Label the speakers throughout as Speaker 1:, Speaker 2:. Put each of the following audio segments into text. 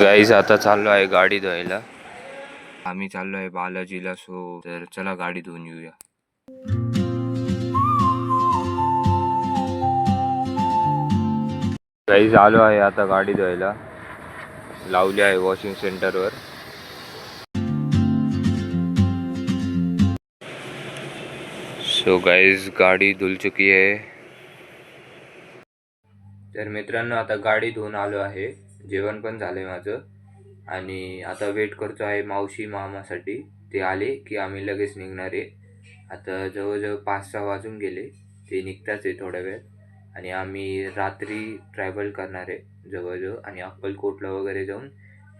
Speaker 1: Guys आता चाललो आहे गाडी धुवायला. आम्ही चाललो आहे बालाजीला. तर चला गाडी धुवून येऊया. गाईज आलो आहे आता गाडी धुवायला. लावली आहे वॉशिंग सेंटरवर. गाईज गाडी धुल चुकी आहे. तर मित्रांनो आता गाडी धुवून आलो आहे. जेवण पण झालंय माझं आणि आता वेट करतो आहे मावशी मामासाठी. ते आले की आम्ही लगेच निघणार आहे. आता जवळजवळ 5-6 वाजून गेले. ते निघताच आहे थोड्या वेळ आणि आम्ही रात्री ट्रॅव्हल करणार आहे जवळजवळ आणि अक्कलकोटला वगैरे जाऊन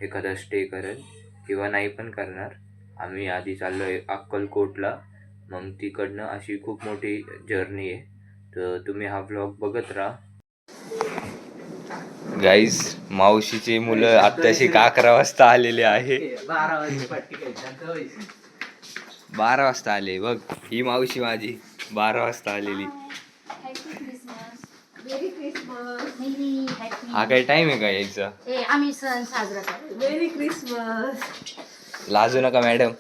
Speaker 1: एखादा स्टे करेल किंवा नाही पण करणार. आम्ही आधी चाललो आहे अक्कलकोटला, मग तिकडनं अशी खूप मोठी जर्नी आहे. तर तुम्ही हा व्लॉग बघत राहा. गाईज मावशीची मुलं आत्ताशी 11 वाजता आलेले आहे. 12 वाजता आले बघ. ही मावशी माझी 12 वाजता आलेली. हा काही टाइम आहे का यायचा?
Speaker 2: आम्ही सण साजरा करतो. मेरी क्रिसमस.
Speaker 1: लाजू नका मॅडम.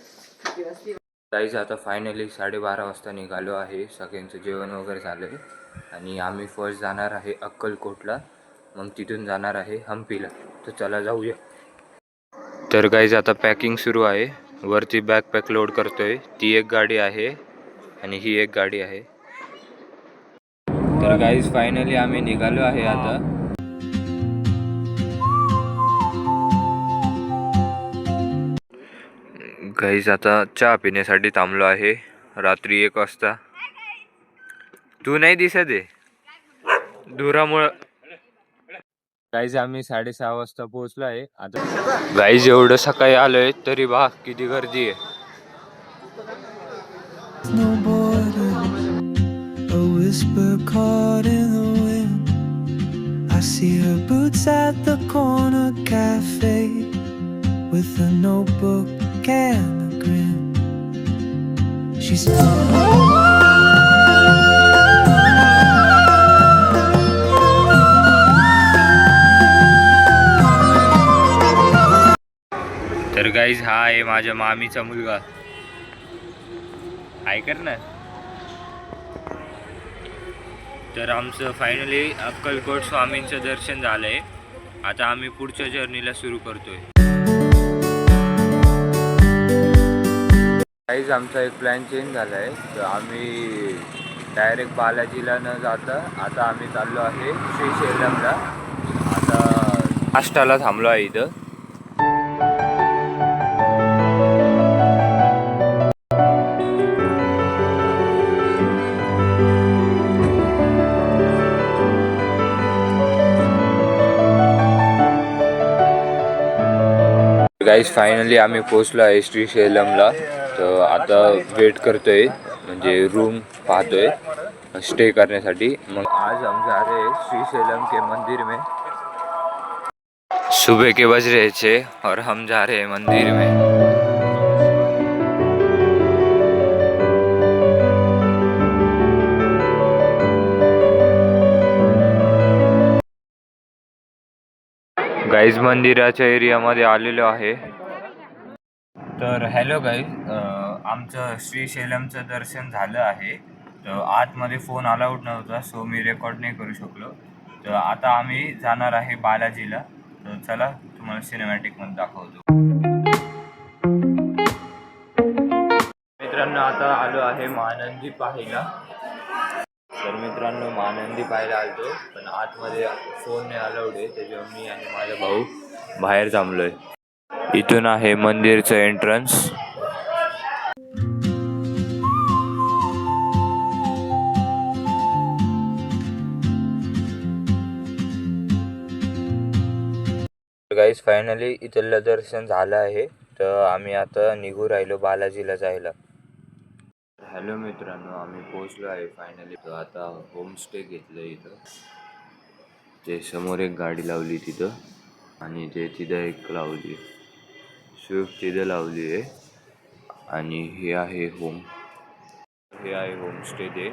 Speaker 1: गाईज आता फायनली 12:30 वाजता निघालो आहे. सगळ्यांचं जेवण वगैरे झालंय आणि आम्ही फर्स्ट जाणार आहे अक्कलकोटला, मग तिथून जाणार आहे हम्पीला. तर चला जाऊया. तर गाईज आता पॅकिंग सुरू आहे. वरती बॅकपॅक लोड करतोय. ती एक गाडी आहे आणि ही एक गाडी आहे. तर गाईज फायनली आम्ही निघालो आहे आता. गाईज आता चहा पिण्यासाठी थांबलो आहे. रात्री 1 वाजता. तू नाही दिसत आहे धुरामुळं. गाईज आम्ही 6:30 वाजता पोहोचलो आहे आता. गाईज एवढं सकाळी आलोय तरी बा किती गर्दी आहे. I see her boots at the corner cafe with a notebook and a grin. She's तर गाईज हा आहे माझ्या मामीचा मुलगा. ऐकर ना. तर आमचं फायनली अक्कलकोट स्वामींचं दर्शन झालंय. आता आम्ही पुढच्या जर्नीला सुरू करतोय. गाईज आमचा एक प्लॅन चेंज झाला आहे. तर आम्ही डायरेक्ट बालाजीला न जाता आता आम्ही चाललो आहे श्रीशैलमला. आता नाश्त्याला थांबलो आहे इथं. गाईज फायनली आम्ही पोहोचलो आहे श्रीशैलमला. तर आता वेट करतोय म्हणजे रूम पाहतोय स्टे करण्यासाठी. मग आज हम जा रहे हैं श्रीशैलम के मंदिर में. सुबह के बज रहे थे और हम जा रहे हैं मंदिर में. गाईज मंदिराच्या एरियामध्ये आलेलो आहे. तर हॅलो गाईज, आमचं श्रीशैलमचं दर्शन झालं आहे. तर आतमध्ये फोन अलाउड नव्हता सो मी रेकॉर्ड नाही करू शकलो. तर आता आम्ही जाणार आहे बालाजीला. तर चला तुम्हाला सिनेमॅटिकमध्ये दाखवतो. मित्रांनो आता आलो आहे महानंदी पाहायला. तर मित्रांनो महानंदी पाहायला आलतो पण आतमध्ये फोन नाही अलाउड आहे. त्याच्यावर मी आणि माझा भाऊ बाहेर थांबलोय. इथून आहे मंदिरचं एंट्रन्स. गाईज फायनली इथलं दर्शन झालं आहे. तर आम्ही आता निघू राहिलो बालाजीला जायला. हॅलो मित्रांनो, आम्ही पोहोचलो आहे फायनली. तर आता होमस्टे घेतलं इथं. ते समोर एक गाडी लावली तिथं आणि ते तिथं एक लावली स्विफ्ट तिथं लावली आहे. आणि हे आहे होमस्टे ते.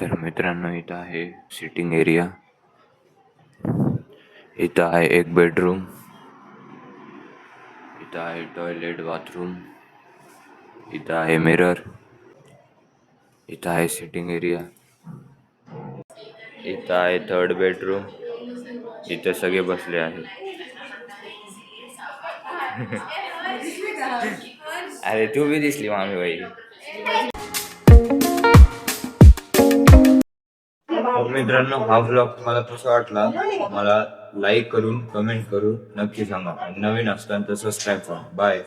Speaker 1: तर मित्रांनो इथं आहे सिटिंग एरिया. इथं आहे एक बेडरूम, इथं आहे टॉयलेट बाथरूम, इथं आहे मिरर, इथं आहे सिटिंग एरिया, इथं आहे थर्ड बेडरूम, इथं सगळे बसले आहेत. अरे तू बी दिसली मामी बाई. मित्रांनो, हा ब्लॉग तुम्हाला कसा वाटला मला लाईक करून कमेंट करून नक्की सांगा. आणि नवीन असताना तर सबस्क्राईब करा. बाय.